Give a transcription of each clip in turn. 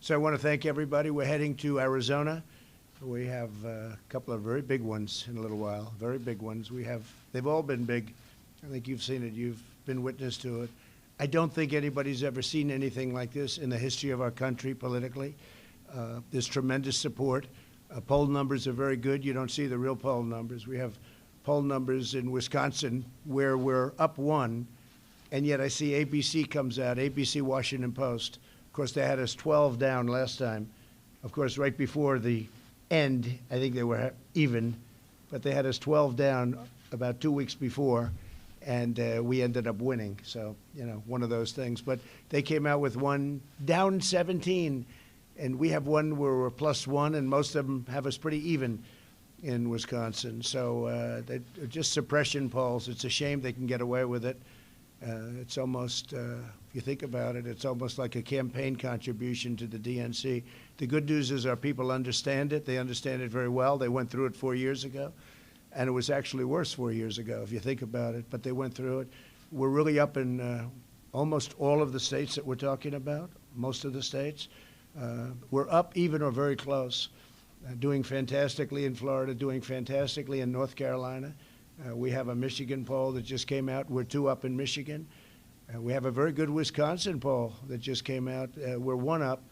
So I want to thank everybody. We're heading to Arizona. We have a couple of very big ones in a little while, very big ones. They've all been big. I think you've seen it. You've been witness to it. I don't think anybody's ever seen anything like this in the history of our country politically. There's tremendous support. Poll numbers are very good. You don't see the real poll numbers. We have poll numbers in Wisconsin where we're up one, and yet I see ABC comes out, ABC Washington Post. Of course, they had us 12 down last time. Of course, right before the end, I think they were even, but they had us 12 down about 2 weeks before, and we ended up winning. So, one of those things. But they came out with one down 17, and we have one where we're +1, and most of them have us pretty even in Wisconsin. So they're just suppression polls. It's a shame they can get away with it. It's almost, if you think about it, it's almost like a campaign contribution to the DNC. The good news is our people understand it. They understand it very well. They went through it 4 years ago, and it was actually worse 4 years ago, if you think about it, but they went through it. We're really up in almost all of the states that we're talking about, most of the states. We're up even or very close, doing fantastically in Florida, doing fantastically in North Carolina. We have a Michigan poll that just came out. We're 2 up in Michigan. We have a very good Wisconsin poll that just came out. We're 1 up.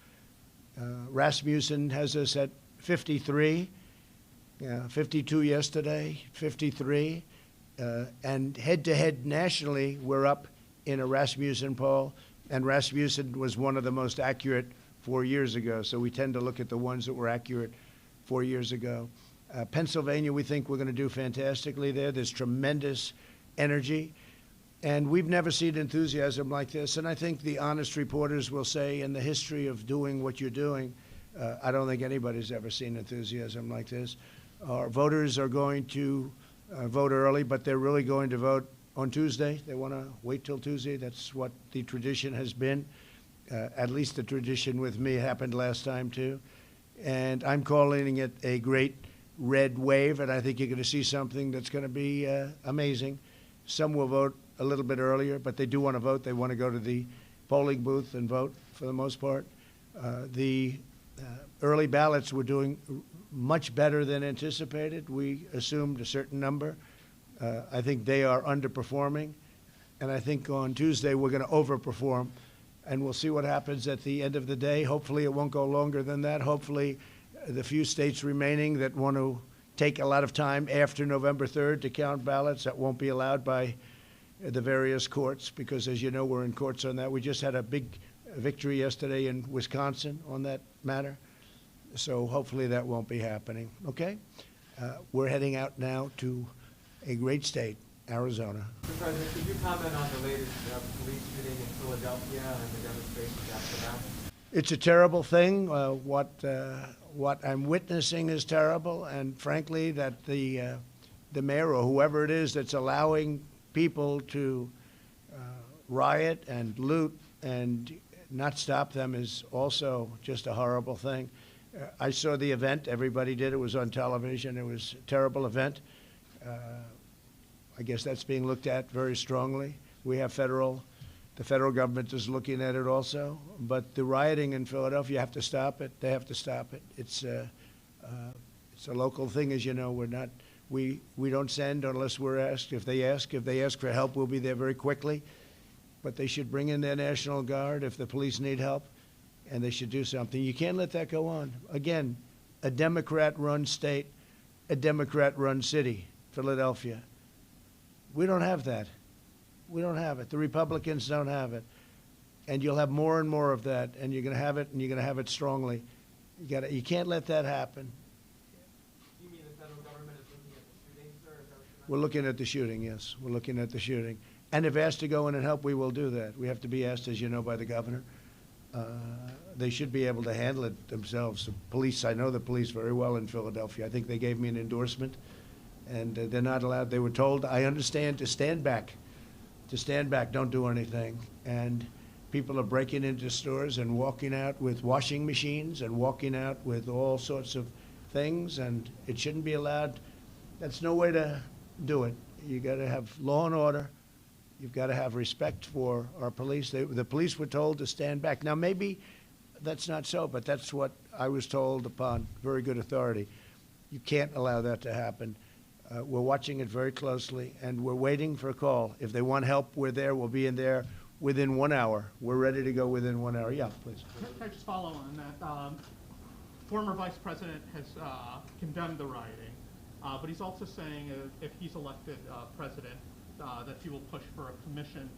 Rasmussen has us at 53, 52 yesterday, 53. And head-to-head nationally, we're up in a Rasmussen poll. And Rasmussen was one of the most accurate 4 years ago. So we tend to look at the ones that were accurate 4 years ago. Pennsylvania, we think we're going to do fantastically there. There's tremendous energy. And we've never seen enthusiasm like this. And I think the honest reporters will say in the history of doing what you're doing, I don't think anybody's ever seen enthusiasm like this. Our voters are going to vote early, but they're really going to vote on Tuesday. They want to wait till Tuesday. That's what the tradition has been. At least the tradition with me happened last time, too. And I'm calling it a great red wave, and I think you're going to see something that's going to be amazing. Some will vote a little bit earlier, but they do want to vote. They want to go to the polling booth and vote for the most part. The early ballots were doing much better than anticipated. We assumed a certain number. I think they are underperforming, and I think on Tuesday we're going to overperform, and we'll see what happens at the end of the day. Hopefully it won't go longer than that. Hopefully the few states remaining that want to take a lot of time after November 3rd to count ballots, that won't be allowed by the various courts, because as you know, we're in courts on that. We just had a big victory yesterday in Wisconsin on that matter. So hopefully that won't be happening, okay? We're heading out now to a great state, Arizona. Mr. President, could you comment on the latest police shooting in Philadelphia and the demonstrations after that? It's a terrible thing. What I'm witnessing is terrible, and frankly, that the mayor or whoever it is that's allowing people to riot and loot and not stop them is also just a horrible thing. I saw the event. Everybody did. It was on television. It was a terrible event. I guess that's being looked at very strongly. We have the federal government is looking at it also. But the rioting in Philadelphia, you have to stop it. They have to stop it. It's a local thing, as you know. We don't send unless we're asked. If they ask for help, we'll be there very quickly. But they should bring in their National Guard if the police need help, and they should do something. You can't let that go on. Again, a Democrat-run state, a Democrat-run city, Philadelphia. We don't have that. We don't have it. The Republicans don't have it. And you'll have more and more of that, and you're going to have it, and you're going to have it strongly. You can't let that happen. You mean the federal government is looking at the shooting, sir? Is that what you're We're looking at the shooting, yes. We're looking at the shooting. And if asked to go in and help, we will do that. We have to be asked, as you know, by the governor. They should be able to handle it themselves. The police, I know the police very well in Philadelphia. I think they gave me an endorsement, and they're not allowed. They were told, I understand, to stand back. To stand back, don't do anything. And people are breaking into stores and walking out with washing machines and walking out with all sorts of things, and it shouldn't be allowed. That's no way to do it. You got to have law and order. You've got to have respect for our police. The police were told to stand back. Now, maybe That's not so, but that's what I was told upon very good authority. You can't allow that to happen. We're watching it very closely, and we're waiting for a call. If they want help, we're there. We'll be in there within 1 hour. We're ready to go within 1 hour. Yeah, please. Can I just follow on that? Former Vice President has condemned the rioting, but he's also saying if he's elected president, that he will push for a commission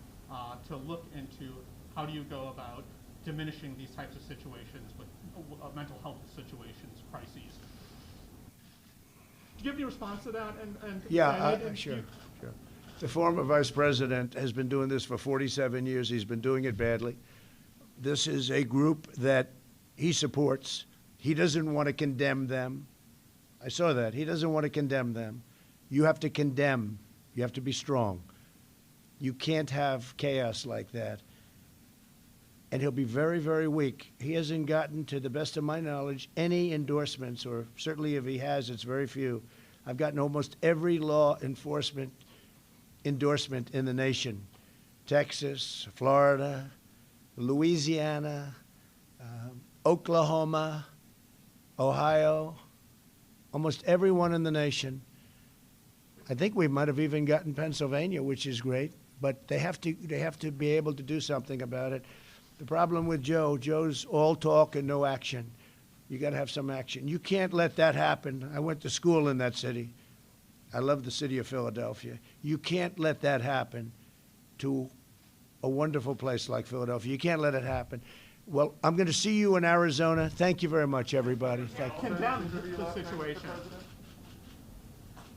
to look into how do you go about diminishing these types of situations with mental health situations, crises. Do you have any response to that? Sure. The former vice president has been doing this for 47 years. He's been doing it badly. This is a group that he supports. He doesn't want to condemn them. I saw that. He doesn't want to condemn them. You have to condemn. You have to be strong. You can't have chaos like that. And he'll be very, very weak. He hasn't gotten, to the best of my knowledge, any endorsements, or certainly if he has, it's very few. I've gotten almost every law enforcement endorsement in the nation. Texas, Florida, Louisiana, Oklahoma, Ohio, almost everyone in the nation. I think we might have even gotten Pennsylvania, which is great, but they have to be able to do something about it. The problem with Joe's all talk and no action. You got to have some action. You can't let that happen. I went to school in that city. I love the city of Philadelphia. You can't let that happen to a wonderful place like Philadelphia. You can't let it happen. Well, I'm going to see you in Arizona. Thank you very much, everybody. Thank you. Condemn the situation.